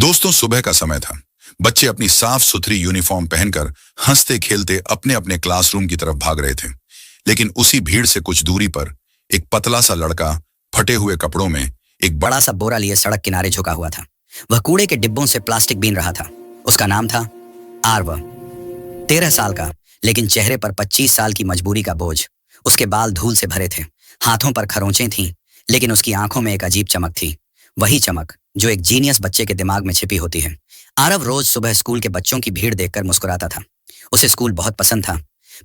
दोस्तों, सुबह का समय था। बच्चे अपनी साफ सुथरी यूनिफॉर्म पहनकर हंसते खेलते अपने अपने क्लासरूम की तरफ भाग रहे थे। लेकिन उसी भीड़ से कुछ दूरी पर एक पतला सा लड़का फटे हुए कपड़ों में एक बड़ा सा बोरा लिए सड़क किनारे झुका हुआ था। वह कूड़े के डिब्बों से प्लास्टिक बीन रहा था। उसका नाम था आरव। 13 साल का, लेकिन चेहरे पर 25 साल की मजबूरी का बोझ। उसके बाल धूल से भरे थे, हाथों पर खरोंचें थीं, लेकिन उसकी आंखों में एक अजीब चमक थी। वही चमक जो एक जीनियस बच्चे के दिमाग में छिपी होती है। आरव रोज सुबह स्कूल के बच्चों की भीड़ देखकर मुस्कुराता था। उसे स्कूल बहुत पसंद था,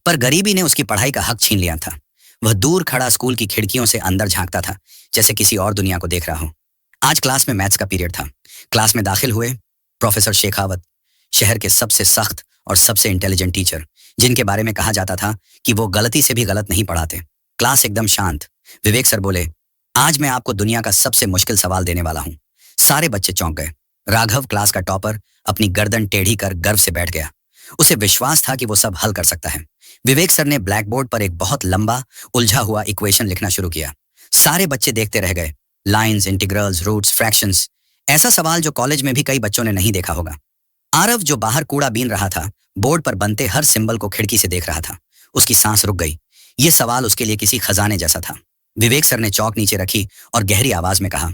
पर गरीबी ने उसकी पढ़ाई का हक छीन लिया था। वह दूर खड़ा स्कूल की खिड़कियों से अंदर झांकता था, जैसे किसी और दुनिया को देख रहा हो। आज क्लास में मैथ्स का पीरियड था। क्लास में दाखिल हुए प्रोफेसर शेखावत, शहर के सबसे सख्त और सबसे इंटेलिजेंट टीचर, जिनके बारे में कहा जाता था कि वो गलती से भी गलत नहीं पढ़ाते। क्लास एकदम शांत। विवेक सर बोले, आज मैं आपको दुनिया का सबसे मुश्किल सवाल देने वाला हूं। सारे बच्चे चौंक गए। राघव, क्लास का टॉपर, अपनी गर्दन टेढ़ी कर गर्व से बैठ गया। उसे विश्वास था कि वो सब हल कर सकता है। विवेक सर ने ब्लैक बोर्ड पर एक बहुत लंबा उलझा हुआ इक्वेशन लिखना शुरू किया। सारे बच्चे देखते रह गए। Lines, integrals, roots, fractions. ऐसा सवाल जो कॉलेज में भी कई बच्चों ने नहीं देखा होगा। आरव, जो बाहर कूड़ा बीन रहा था, बोर्ड पर बनते हर सिंबल को खिड़की से देख रहा था। उसकी सांस रुक गई। यह सवाल उसके लिए किसी खजाने जैसा था। विवेक सर ने चौक नीचे रखी और गहरी आवाज में कहा,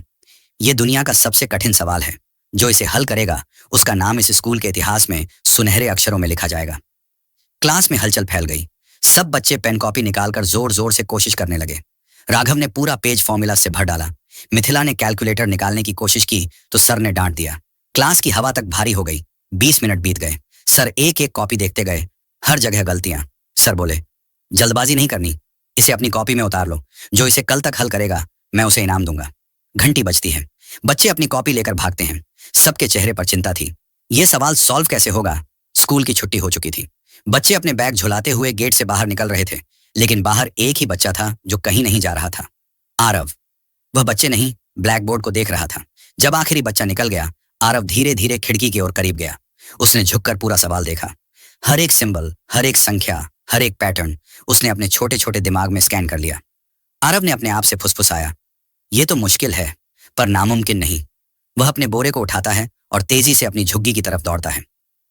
यह दुनिया का सबसे कठिन सवाल है। जो इसे हल करेगा, उसका नाम इस स्कूल के इतिहास में सुनहरे अक्षरों में लिखा जाएगा। क्लास में हलचल फैल गई। सब बच्चे पेन कॉपी निकालकर जोर जोर से कोशिश करने लगे। राघव ने पूरा पेज फॉर्मूला से भर डाला। मिथिला ने कैलकुलेटर निकालने की कोशिश की तो सर ने डांट दिया। क्लास की हवा तक भारी हो गई। 20 मिनट बीत गए। सर एक एक कॉपी देखते गए। हर जगह गलतियां। सर बोले, जल्दबाजी नहीं करनी, इसे अपनी कॉपी में उतार लो। जो इसे कल तक हल करेगा, मैं उसे इनाम दूंगा। घंटी बजती है। बच्चे अपनी कॉपी लेकर भागते हैं। सबके चेहरे पर चिंता थी। यह सवाल सॉल्व कैसे होगा? स्कूल की छुट्टी हो चुकी थी। बच्चे अपने बैग झुलाते हुए गेट से बाहर निकल रहे थे, लेकिन बाहर एक ही बच्चा था जो कहीं नहीं जा रहा था, आरव। वह बच्चे नहीं, ब्लैक बोर्ड को देख रहा था। जब आखिरी बच्चा निकल गया, आरव धीरे धीरे खिड़की की ओर करीब गया। उसने झुककर पूरा सवाल देखा। हर एक सिंबल, हर एक संख्या, हर एक पैटर्न उसने अपने छोटे छोटे दिमाग में स्कैन कर लिया। आरव ने अपने आप से फुसफुसाया, यह तो मुश्किल है, पर नामुमकिन नहीं। वह अपने बोरे को उठाता है और तेजी से अपनी झुग्गी की तरफ दौड़ता है।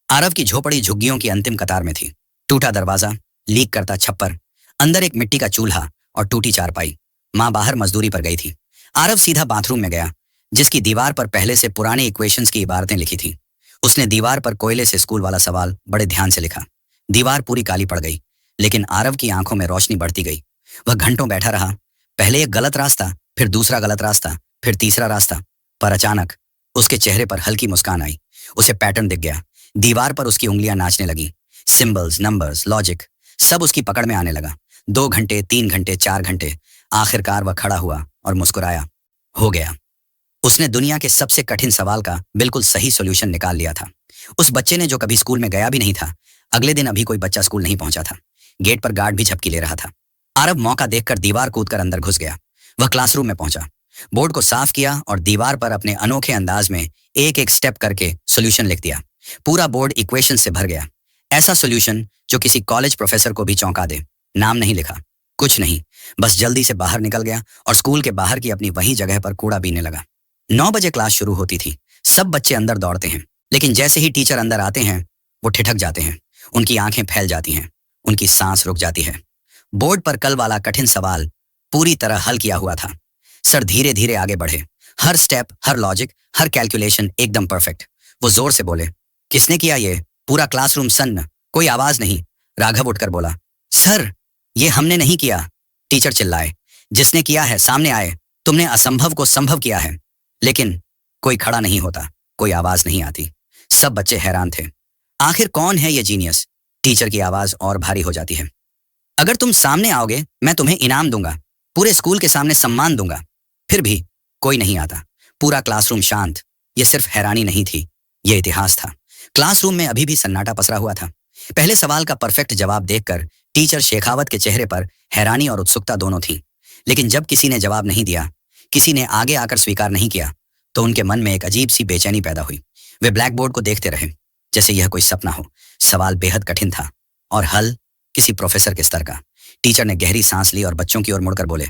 आरव की झोपड़ी झुग्गियों की अंतिम कतार में थी। टूटा दरवाजा, लीक करता छप्पर, अंदर एक मिट्टी का चूल्हा और टूटी चारपाई। माँ बाहर मजदूरी पर गई थी। आरव सीधा बाथरूम में गया, जिसकी दीवार पर पहले से पुराने इक्वेशंस की इबारतें लिखी थी। उसने दीवार पर कोयले से स्कूल वाला सवाल बड़े ध्यान से लिखा। दीवार पूरी काली पड़ गई, लेकिन आरव की आंखों में रोशनी बढ़ती गई। वह घंटों बैठा रहा। पहले एक गलत रास्ता, फिर दूसरा गलत रास्ता, फिर तीसरा रास्ता। पर अचानक उसके चेहरे पर हल्की मुस्कान आई। उसे पैटर्न दिख गया। दीवार पर उसकी उंगलियां नाचने लगी। सिंबल्स, नंबर्स, लॉजिक, सब उसकी पकड़ में आने लगा। 2 घंटे, 3 घंटे, 4 घंटे। आखिरकार वह खड़ा हुआ और मुस्कुराया। हो गया। उसने दुनिया के सबसे कठिन सवाल का बिल्कुल सही सॉल्यूशन निकाल लिया था। उस बच्चे ने, जो कभी स्कूल में गया भी नहीं था, अगले दिन अभी कोई बच्चा स्कूल नहीं पहुंचा था। गेट पर गार्ड भी झपकी ले रहा था। आरव मौका देखकर दीवार कूदकर अंदर घुस गया। वह क्लासरूम में पहुंचा, बोर्ड को साफ किया और दीवार पर अपने अनोखे अंदाज में एक एक स्टेप करके सॉल्यूशन लिख दिया। पूरा बोर्ड इक्वेशन से भर गया। ऐसा सॉल्यूशन जो किसी कॉलेज प्रोफेसर को भी चौंका दे। नाम नहीं लिखा, कुछ नहीं, बस जल्दी से बाहर निकल गया और स्कूल के बाहर की अपनी वही जगह पर कूड़ा बीनने लगा। 9 बजे क्लास शुरू होती थी। सब बच्चे अंदर दौड़ते हैं, लेकिन जैसे ही टीचर अंदर आते हैं, वो ठिठक जाते हैं। उनकी आंखें फैल जाती हैं, उनकी सांस रुक जाती है। बोर्ड पर कल वाला कठिन सवाल पूरी तरह हल किया हुआ था। सर धीरे धीरे आगे बढ़े। हर स्टेप, हर लॉजिक, हर कैलकुलेशन एकदम परफेक्ट। वो जोर से बोले, किसने किया ये? पूरा क्लासरूम सन्न। कोई आवाज नहीं। राघव उठकर बोला, सर, ये हमने नहीं किया। टीचर चिल्लाए, जिसने किया है सामने आए। तुमने असंभव को संभव किया है। लेकिन कोई खड़ा नहीं होता, कोई आवाज नहीं आती। सब बच्चे हैरान थे। आखिर कौन है ये जीनियस? टीचर की आवाज और भारी हो जाती है, अगर तुम सामने आओगे, मैं तुम्हें इनाम दूंगा, पूरे स्कूल के सामने सम्मान दूंगा। फिर भी कोई नहीं आता। पूरा क्लासरूम शांत। यह सिर्फ हैरानी नहीं थी, यह इतिहास था। क्लासरूम में अभी भी सन्नाटा पसरा हुआ था। पहले सवाल का परफेक्ट जवाब देखकर टीचर शेखावत के चेहरे पर हैरानी और उत्सुकता दोनों थी। लेकिन जब किसी ने जवाब नहीं दिया, किसी ने आगे आकर स्वीकार नहीं किया, तो उनके मन में एक अजीब सी बेचैनी पैदा हुई। वे ब्लैक बोर्ड को देखते रहे, जैसे यह कोई सपना हो। सवाल बेहद कठिन था और हल किसी प्रोफेसर के स्तर का। टीचर ने गहरी सांस ली और बच्चों की ओर मुड़कर बोले,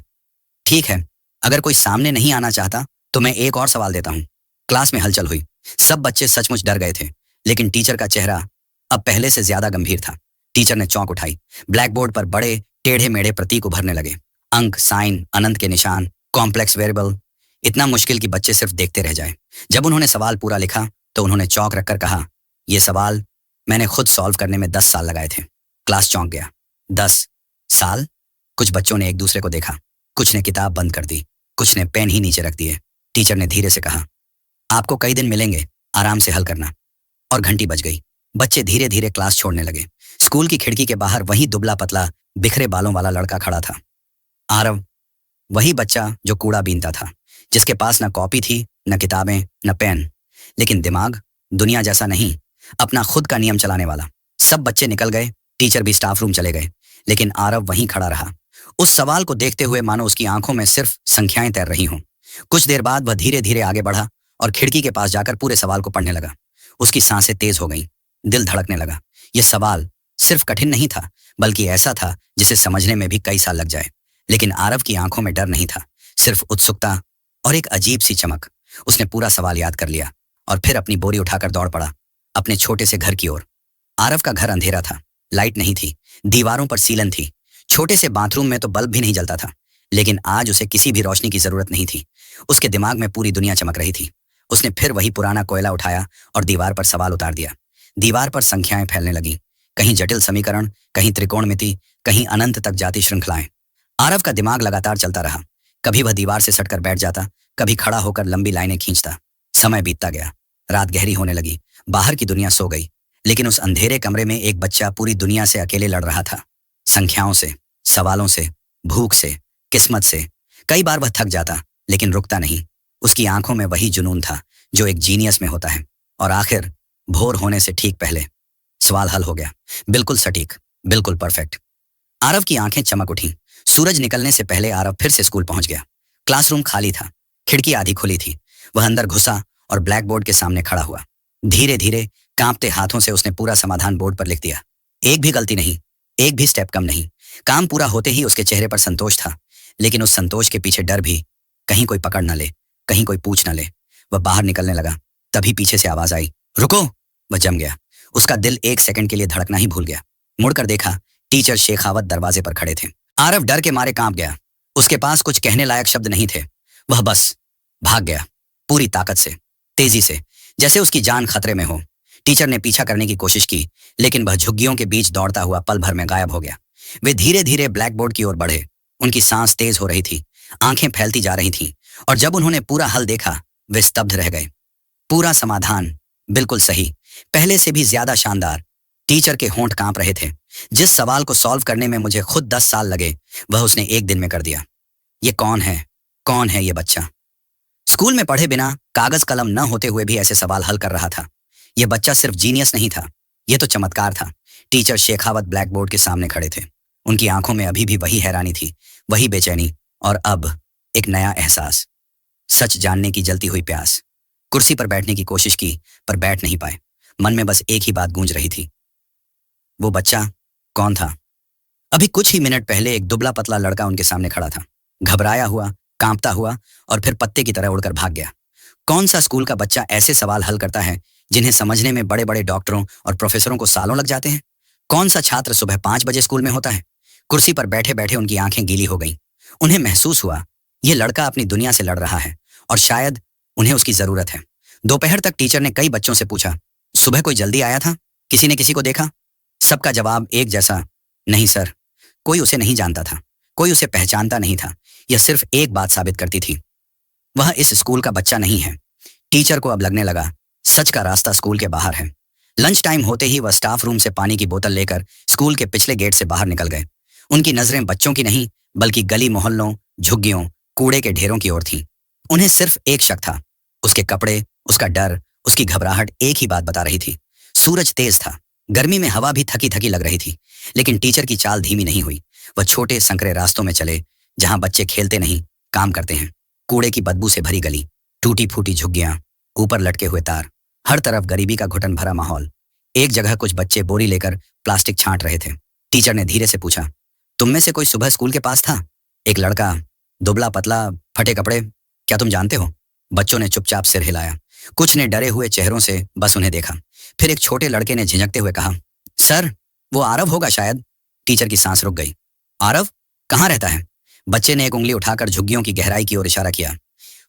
ठीक है, अगर कोई सामने नहीं आना चाहता तो मैं एक और सवाल देता हूं। क्लास में हलचल हुई। सब बच्चे सचमुच डर गए थे, लेकिन टीचर का चेहरा अब पहले से ज्यादा गंभीर था। टीचर ने चौंक उठाई। ब्लैक बोर्ड पर बड़े टेढ़े मेढ़े प्रतीक उभरने लगे। अंक, साइन, अनंत के निशान, कॉम्प्लेक्स वेरिएबल। इतना मुश्किल कि बच्चे सिर्फ देखते रह जाए। जब उन्होंने सवाल पूरा लिखा तो उन्होंने चौंक रखकर कहा, यह सवाल मैंने खुद सॉल्व करने में 10 साल लगाए थे। क्लास चौंक गया। 10 साल? कुछ बच्चों ने एक दूसरे को देखा। कुछ ने किताब बंद कर दी, कुछ ने पेन ही नीचे रख दिए। टीचर ने धीरे से कहा, आपको कई दिन मिलेंगे, आराम से हल करना। और घंटी बज गई। बच्चे धीरे धीरे क्लास छोड़ने लगे। स्कूल की खिड़की के बाहर वही दुबला पतला बिखरे बालों वाला लड़का खड़ा था, आरव। वही बच्चा जो कूड़ा बीनता था, जिसके पास न कॉपी थी, न किताबें, न पेन, लेकिन दिमाग, दुनिया जैसा नहीं, अपना खुद का नियम चलाने वाला। सब बच्चे निकल गए, टीचर भी स्टाफ रूम चले गए, लेकिन आरव वहीं खड़ा रहा, उस सवाल को देखते हुए मानो उसकी आंखों में सिर्फ संख्याएं तैर रही हों। कुछ देर बाद वह धीरे धीरे आगे बढ़ा और खिड़की के पास जाकर पूरे सवाल को पढ़ने लगा। उसकी सांसें तेज हो गईं, दिल धड़कने लगा। यह सवाल सिर्फ कठिन नहीं था, बल्कि ऐसा था जिसे समझने में भी कई साल लग जाए। लेकिन आरव की आंखों में डर नहीं था, सिर्फ उत्सुकता और एक अजीब सी चमक। उसने पूरा सवाल याद कर लिया और फिर अपनी बोरी उठाकर दौड़ पड़ा अपने छोटे से घर की ओर। आरव का घर अंधेरा था, लाइट नहीं थी, दीवारों पर सीलन थी। छोटे से बाथरूम में तो बल्ब भी नहीं जलता था, लेकिन आज उसे किसी भी रोशनी की जरूरत नहीं थी। उसके दिमाग में पूरी दुनिया चमक रही थी। उसने फिर वही पुराना कोयला उठाया और दीवार पर सवाल उतार दिया। दीवार पर संख्याएं फैलने लगीं, कहीं जटिल समीकरण, कहीं त्रिकोणमिति, कहीं अनंत तक जाती श्रृंखलाएं। आरव का दिमाग लगातार चलता रहा। कभी वह दीवार से सटकर बैठ जाता, कभी खड़ा होकर लंबी लाइनें खींचता। समय बीतता गया, रात गहरी होने लगी, बाहर की दुनिया सो गई, लेकिन उस अंधेरे कमरे में एक बच्चा पूरी दुनिया से अकेले लड़ रहा था। संख्याओं से, सवालों से, भूख से, किस्मत से। कई बार वह थक जाता, लेकिन रुकता नहीं। उसकी आंखों में वही जुनून था जो एक जीनियस में होता है। और आखिर भोर होने से ठीक पहले सवाल हल हो गया, बिल्कुल सटीक, बिल्कुल परफेक्ट। आरव की आंखें चमक उठी। सूरज निकलने से पहले आरव फिर से स्कूल पहुंच गया। क्लासरूम खाली था, खिड़की आधी खुली थी। वह अंदर घुसा और ब्लैक बोर्ड के सामने खड़ा हुआ। धीरे धीरे कांपते हाथों से उसने पूरा समाधान बोर्ड पर लिख दिया। एक भी गलती नहीं, एक भी स्टेप कम नहीं। काम पूरा होते ही उसके चेहरे पर संतोष था, लेकिन उस संतोष के पीछे डर भी, कहीं कोई पकड़ न ले, कहीं कोई पूछ न ले। वह बाहर निकलने लगा, तभी पीछे से आवाज आई, रुको। वह जम गया। उसका दिल एक सेकंड के लिए धड़कना ही भूल गया। मुड़कर देखा, टीचर शेखावत दरवाजे पर खड़े थे। आरव डर के मारे कांप गया। उसके पास कुछ कहने लायक शब्द नहीं थे। वह बस भाग गया, पूरी ताकत से, तेजी से, जैसे उसकी जान खतरे में हो। टीचर ने पीछा करने की कोशिश की, लेकिन वह झुग्गियों के बीच दौड़ता हुआ पल भर में गायब हो गया। वे धीरे धीरे ब्लैक बोर्ड की ओर बढ़े। उनकी सांस तेज हो रही थी, आंखें फैलती जा रही थीं, और जब उन्होंने पूरा हल देखा, वे स्तब्ध रह गए। पूरा समाधान बिल्कुल सही, पहले से भी ज्यादा शानदार। टीचर के होंठ कांप रहे थे। जिस सवाल को सॉल्व करने में मुझे खुद 10 साल लगे, वह उसने एक दिन में कर दिया। ये कौन है? कौन है ये बच्चा? स्कूल में पढ़े बिना, कागज कलम न होते हुए भी ऐसे सवाल हल कर रहा था। यह बच्चा सिर्फ जीनियस नहीं था, यह तो चमत्कार था। टीचर शेखावत ब्लैक बोर्ड के सामने खड़े थे। उनकी आंखों में अभी भी वही हैरानी थी, वही बेचैनी, और अब एक नया एहसास, सच जानने की जलती हुई प्यास। कुर्सी पर बैठने की कोशिश की, पर बैठ नहीं पाए। मन में बस एक ही बात गूंज रही थी, वो बच्चा कौन था? अभी कुछ ही मिनट पहले एक दुबला पतला लड़का उनके सामने खड़ा था, घबराया हुआ, कांपता हुआ, और फिर पत्ते की तरह उड़कर भाग गया। कौन सा स्कूल का बच्चा ऐसे सवाल हल करता है जिन्हें समझने में बड़े बड़े डॉक्टरों और प्रोफेसरों को सालों लग जाते हैं? कौन सा छात्र सुबह 5 बजे स्कूल में होता है? कुर्सी पर बैठे बैठे उनकी आंखें गीली हो गईं। उन्हें महसूस हुआ, यह लड़का अपनी दुनिया से लड़ रहा है, और शायद उन्हें उसकी जरूरत है। दोपहर तक टीचर ने कई बच्चों से पूछा, सुबह कोई जल्दी आया था? किसी ने किसी को देखा? सबका जवाब एक जैसा, नहीं सर। कोई उसे नहीं जानता था, कोई उसे पहचानता नहीं था। यह सिर्फ एक बात साबित करती थी, वह इस स्कूल का बच्चा नहीं है। टीचर को अब लगने लगा, सच का रास्ता स्कूल के बाहर है। लंच टाइम होते ही वह स्टाफ रूम से पानी की बोतल लेकर स्कूल के पिछले गेट से बाहर निकल गए। उनकी नजरें बच्चों की नहीं, बल्कि गली मोहल्लों, झुग्गियों, कूड़े के ढेरों की ओर थीं। उन्हें सिर्फ एक शक था, उसके कपड़े, उसका डर, उसकी घबराहट एक ही बात बता रही थी। सूरज तेज था, गर्मी में हवा भी थकी थकी लग रही थी, लेकिन टीचर की चाल धीमी नहीं हुई। वह छोटे संकरे रास्तों में चले, जहां बच्चे खेलते नहीं, काम करते हैं। कूड़े की बदबू से भरी गली, टूटी फूटी झुग्गियां, ऊपर लटके हुए तार, हर तरफ गरीबी का घुटन भरा माहौल। एक जगह कुछ बच्चे बोरी लेकर प्लास्टिक छांट रहे थे। टीचर ने धीरे से पूछा, तुम में से कोई सुबह स्कूल के पास था? एक लड़का, दुबला पतला, फटे कपड़े, क्या तुम जानते हो? बच्चों ने चुपचाप सिर हिलाया। कुछ ने डरे हुए चेहरों से बस उन्हें देखा। फिर एक छोटे लड़के ने झिझकते हुए कहा, सर, वो आरव होगा शायद। टीचर की सांस रुक गई। आरव कहाँ रहता है? बच्चे ने एक उंगली उठाकर झुग्गियों की गहराई की ओर इशारा किया।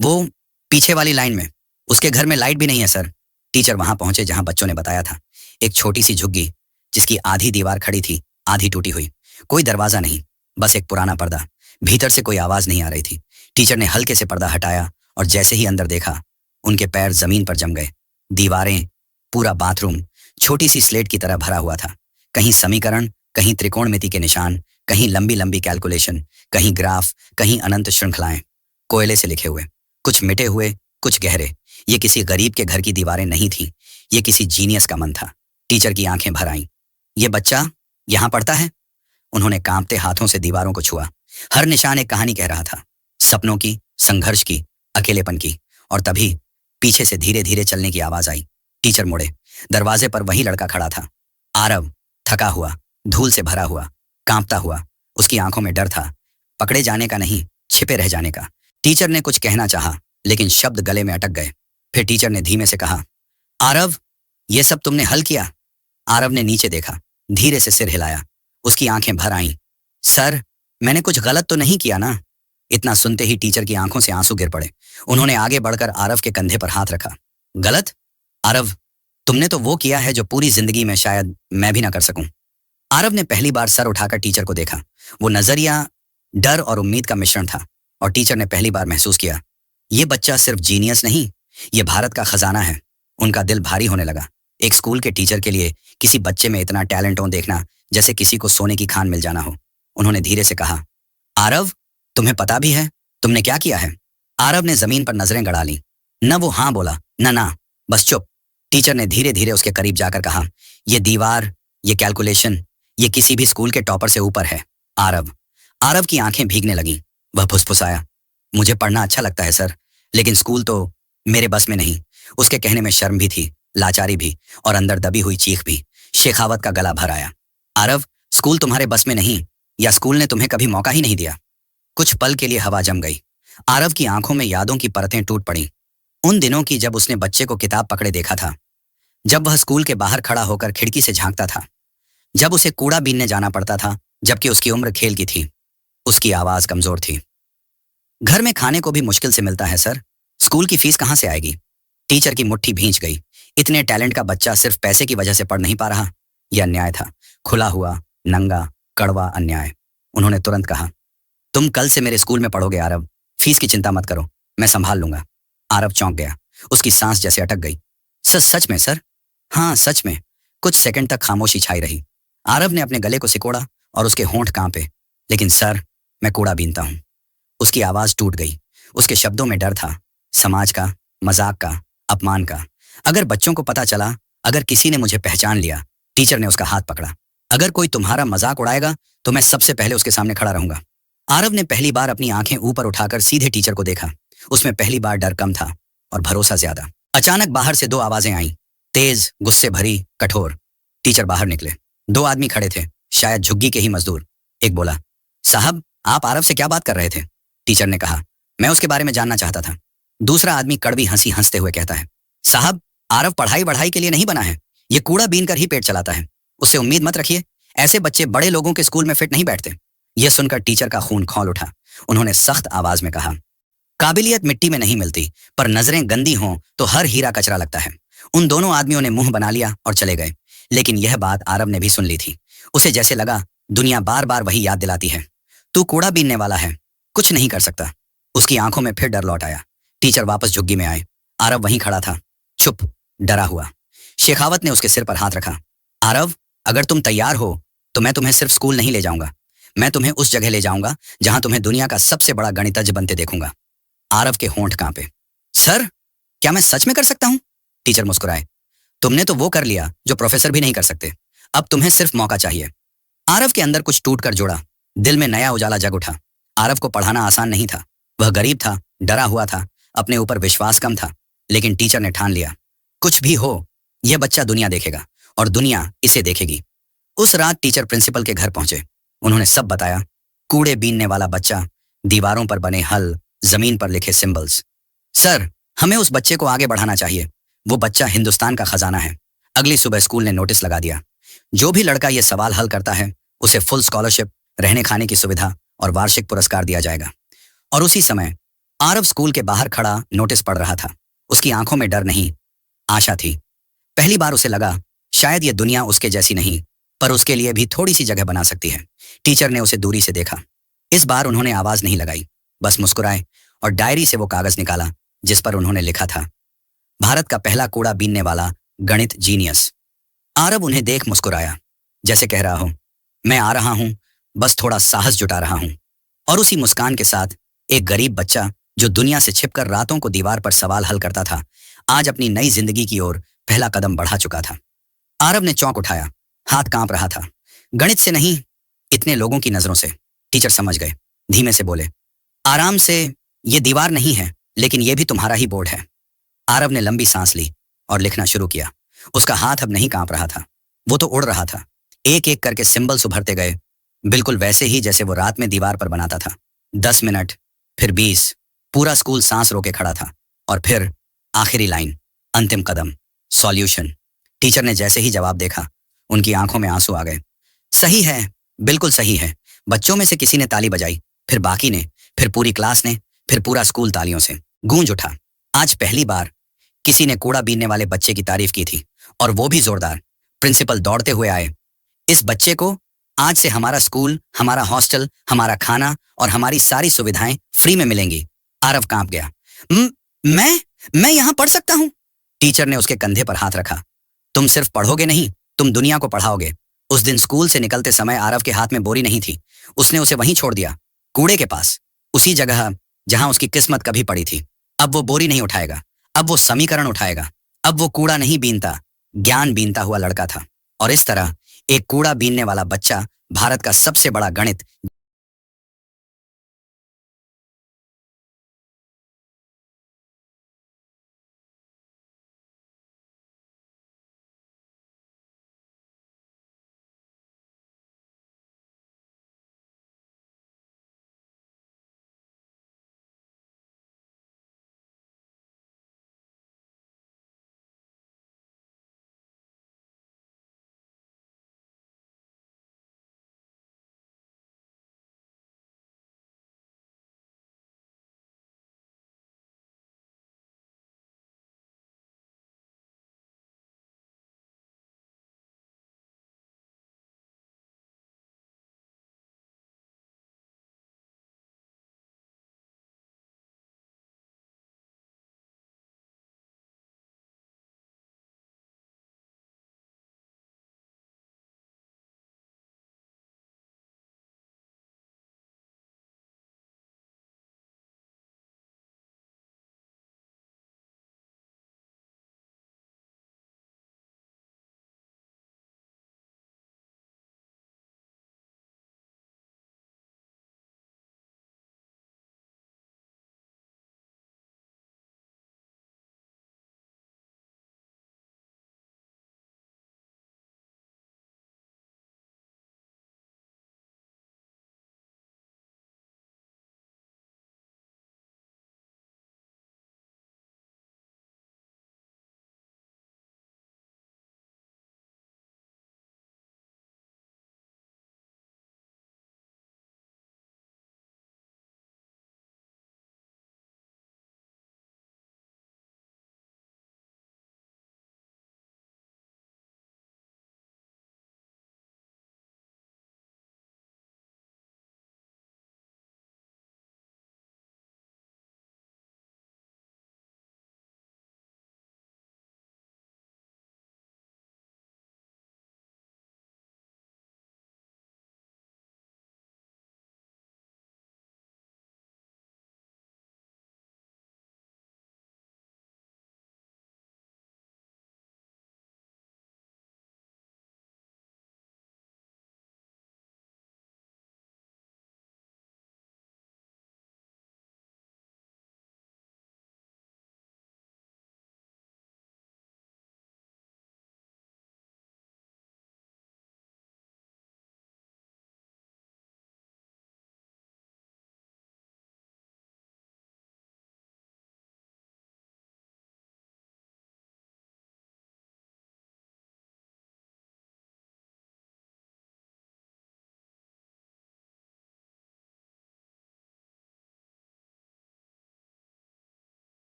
वो पीछे वाली लाइन में, उसके घर में लाइट भी नहीं है सर। टीचर वहां पहुंचे जहां बच्चों ने बताया था। एक छोटी सी झुग्गी जिसकी आधी दीवार खड़ी थी, आधी टूटी हुई। कोई दरवाजा नहीं, बस एक पुराना पर्दा। भीतर से कोई आवाज नहीं आ रही थी। टीचर ने हल्के से पर्दा हटाया और जैसे ही अंदर देखा, उनके पैर जमीन पर जम गए। दीवारें, पूरा बाथरूम छोटी सी स्लेट की तरह भरा हुआ था। कहीं समीकरण, कहीं त्रिकोणमिति के निशान, कहीं लंबी लंबी कैलकुलेशन, कहीं ग्राफ, कहीं अनंत श्रृंखलाएं, कोयले से लिखे हुए, कुछ मिटे हुए, कुछ गहरे। ये किसी गरीब के घर की दीवारें नहीं थी, ये किसी जीनियस का मन था। टीचर की आंखें भर आईं। ये बच्चा यहां पढ़ता है? उन्होंने कांपते हाथों से दीवारों को छुआ। हर निशान एक कहानी कह रहा था, सपनों की, संघर्ष की, अकेलेपन की। और तभी पीछे से धीरे धीरे चलने की आवाज आई। टीचर मुड़े। दरवाजे पर वही लड़का खड़ा था, आरव, थका हुआ, धूल से भरा हुआ, कांपता हुआ। उसकी आंखों में डर था, पकड़े जाने का नहीं, छिपे रह जाने का। टीचर ने कुछ कहना चाहा, लेकिन शब्द गले में अटक गए। फिर टीचर ने धीमे से कहा, आरव, ये सब तुमने हल किया? आरव ने नीचे देखा, धीरे से सिर हिलाया। उसकी आंखें भर आईं। सर, मैंने कुछ गलत तो नहीं किया ना? इतना सुनते ही टीचर की आंखों से आंसू गिर पड़े। उन्होंने आगे बढ़कर आरव के कंधे पर हाथ रखा। गलत? आरव, तुमने तो वो किया है जो पूरी जिंदगी में शायद मैं भी ना कर सकूं। आरव ने पहली बार सर उठाकर टीचर को देखा। वो नजरिया डर और उम्मीद का मिश्रण था। और टीचर ने पहली बार महसूस किया, ये बच्चा सिर्फ जीनियस नहीं, ये भारत का खजाना है। उनका दिल भारी होने लगा। एक स्कूल के टीचर के लिए किसी बच्चे में इतना टैलेंट हो देखना जैसे किसी को सोने की खान मिल जाना हो। उन्होंने धीरे से कहा, आरव, तुम्हें पता भी है तुमने क्या किया है? आरव ने जमीन पर नजरें गड़ा ली। न वो हाँ बोला, ना, बस चुप। टीचर ने धीरे धीरे उसके करीब जाकर कहा, ये दीवार, ये कैलकुलेशन, ये किसी भी स्कूल के टॉपर से ऊपर है। आरव की आंखें भीगने लगीं। वह फुसफुसाया, मुझे पढ़ना अच्छा लगता है सर, लेकिन स्कूल तो मेरे बस में नहीं। उसके कहने में शर्म भी थी, लाचारी भी, और अंदर दबी हुई चीख भी। शेखावत का गला भर आया। आरव, स्कूल तुम्हारे बस में नहीं, या स्कूल ने तुम्हें कभी मौका ही नहीं दिया? कुछ पल के लिए हवा जम गई। आरव की आंखों में यादों की परतें टूट पड़ी। उन दिनों की जब उसने बच्चे को किताब पकड़े देखा था, जब वह स्कूल के बाहर खड़ा होकर खिड़की से झांकता था, जब उसे कूड़ा बीनने जाना पड़ता था, जबकि उसकी उम्र खेल की थी। उसकी आवाज कमजोर थी। घर में खाने को भी मुश्किल से मिलता है सर, स्कूल की फीस कहां से आएगी? टीचर की मुट्ठी भींच गई। इतने टैलेंट का बच्चा सिर्फ पैसे की वजह से पढ़ नहीं पा रहा। यह अन्याय था, खुला हुआ, नंगा, कड़वा अन्याय। उन्होंने तुरंत कहा, तुम कल से मेरे स्कूल में पढ़ोगे आरव, फीस की चिंता मत करो, मैं संभाल लूंगा। आरव चौंक गया। उसकी सांस जैसे अटक गई। सच में सर? हाँ, सच में। कुछ सेकंड तक खामोशी छाई रही। आरव ने अपने गले को सिकोड़ा और उसके होंठ कांपे। लेकिन सर, मैं कूड़ा बीनता हूं। उसकी आवाज टूट गई। उसके शब्दों में डर था, समाज का, मजाक का, अपमान का। अगर बच्चों को पता चला, अगर किसी ने मुझे पहचान लिया। टीचर ने उसका हाथ पकड़ा। अगर कोई तुम्हारा मजाक उड़ाएगा तो मैं सबसे पहले उसके सामने खड़ा रहूंगा। आरव ने पहली बार अपनी आंखें ऊपर उठाकर सीधे टीचर को देखा। उसमें पहली बार डर कम था और भरोसा ज्यादा। अचानक बाहर से दो आवाजें आईं, तेज, गुस्से भरी, कठोर। टीचर बाहर निकले। दो आदमी खड़े थे, शायद झुग्गी के ही मजदूर। एक बोला, साहब, आप आरव से क्या बात कर रहे थे? टीचर ने कहा, मैं उसके बारे में जानना चाहता था। दूसरा आदमी कड़वी हंसी हंसते हुए कहता है, साहब, आरव पढ़ाई वढ़ाई के लिए नहीं बना है, ये कूड़ा बीन कर ही पेट चलाता है। उससे उम्मीद मत रखिए, ऐसे बच्चे बड़े लोगों के स्कूल में फिट नहीं बैठते। यह सुनकर टीचर का खून खौल उठा। उन्होंने सख्त आवाज में कहा, काबिलियत मिट्टी में नहीं मिलती, पर नजरें गंदी हों तो हर हीरा कचरा लगता है। उन दोनों आदमियों ने मुंह बना लिया और चले गए। लेकिन यह बात आरव ने भी सुन ली थी। उसे जैसे लगा दुनिया बार बार वही याद दिलाती है, तू कूड़ा बीनने वाला है, कुछ नहीं कर सकता। उसकी आंखों में फिर डर लौट आया। टीचर वापस झुग्गी में आए। आरव वहीं खड़ा था, चुप, डरा हुआ। शेखावत ने उसके सिर पर हाथ रखा। आरव, अगर तुम तैयार हो तो मैं तुम्हें सिर्फ स्कूल नहीं ले जाऊंगा, मैं तुम्हें उस जगह ले जाऊंगा जहां तुम्हें दुनिया का सबसे बड़ा गणितज्ञ बनते देखूंगा। आरव के होंठ कांपे। सर, क्या मैं सच में कर सकता हूं? टीचर मुस्कुराए। तुमने तो वो कर लिया जो प्रोफेसर भी नहीं कर सकते, अब तुम्हें सिर्फ मौका चाहिए। आरव के अंदर कुछ टूट कर जुड़ा। दिल में नया उजाला जग उठा। आरव को पढ़ाना आसान नहीं था। वह गरीब था, डरा हुआ था, अपने ऊपर विश्वास कम था। लेकिन टीचर ने ठान लिया, कुछ भी हो, यह बच्चा दुनिया देखेगा और दुनिया इसे देखेगी। उस रात टीचर प्रिंसिपल के घर पहुंचे। उन्होंने सब बताया। कूड़े बीनने वाला बच्चा, दीवारों पर बने हल, जमीन पर लिखे सिंबल्स। सर, हमें उस बच्चे को आगे बढ़ाना चाहिए। वो बच्चा हिंदुस्तान का खजाना है। अगली सुबह स्कूल ने नोटिस लगा दिया, जो भी लड़का ये सवाल हल करता है उसे फुल स्कॉलरशिप, रहने खाने की सुविधा और वार्षिक पुरस्कार दिया जाएगा। और उसी समय आरव स्कूल के बाहर खड़ा नोटिस पढ़ रहा था। उसकी आंखों में डर नहीं, आशा थी। पहली बार उसे लगा शायद ये दुनिया उसके जैसी नहीं, पर उसके लिए भी थोड़ी सी जगह बना सकती है। टीचर ने उसे दूरी से देखा। इस बार उन्होंने आवाज नहीं लगाई, बस मुस्कुराए और डायरी से वो कागज निकाला जिस पर उन्होंने लिखा था, भारत का पहला कूड़ा बीनने वाला गणित जीनियस। आरव उन्हें देख मुस्कुराया, जैसे कह रहा हो, मैं आ रहा हूं, बस थोड़ा साहस जुटा रहा हूं। और उसी मुस्कान के साथ एक गरीब बच्चा जो दुनिया से छिपकर रातों को दीवार पर सवाल हल करता था, आज अपनी नई जिंदगी की ओर पहला कदम बढ़ा चुका था। आरव ने चौंक उठाया, हाथ कांप रहा था। गणित से नहीं, इतने लोगों की नजरों से। टीचर समझ गए, धीमे से बोले, आराम से, ये दीवार नहीं है, लेकिन ये भी तुम्हारा ही बोर्ड है। आरव ने लंबी सांस ली और लिखना शुरू किया। उसका हाथ अब नहीं कांप रहा था, वो तो उड़ रहा था। एक एक करके सिंबल्स उभरते गए, बिल्कुल वैसे ही जैसे वो रात में दीवार पर बनाता था। 10 मिनट, फिर 20, पूरा स्कूल सांस रोके खड़ा था। और फिर आखिरी लाइन, अंतिम कदम, सॉल्यूशन। टीचर ने जैसे ही जवाब देखा, उनकी आंखों में आंसू आ गए। सही है, बिल्कुल सही है। बच्चों में से किसी ने ताली बजाई, फिर बाकी ने, फिर पूरी क्लास ने, फिर पूरा स्कूल तालियों से गूंज उठा। आज पहली बार किसी ने कूड़ा बीनने वाले बच्चे की तारीफ की थी, और वो भी जोरदार। प्रिंसिपल दौड़ते हुए आए, इस बच्चे को आज से हमारा स्कूल, हमारा हॉस्टल, हमारा खाना और हमारी सारी सुविधाएं फ्री में मिलेंगी। आरव कांप गया। मैं यहां पढ़ सकता हूं? टीचर ने उसके कंधे पर हाथ रखा। तुम सिर्फ पढ़ोगे नहीं, तुम दुनिया को पढ़ाओगे। उस दिन स्कूल से निकलते समय आरव के हाथ में बोरी नहीं थी। उसने उसे वहीं छोड़ दिया, कूड़े के पास, उसी जगह जहां उसकी किस्मत कभी पड़ी थी। अब वो बोरी नहीं उठाएगा, अब वो समीकरण उठाएगा। अब वो कूड़ा नहीं बीनता, ज्ञान बीनता हुआ लड़का था। और इस तरह एक कूड़ा बीनने वाला बच्चा भारत का सबसे बड़ा गणित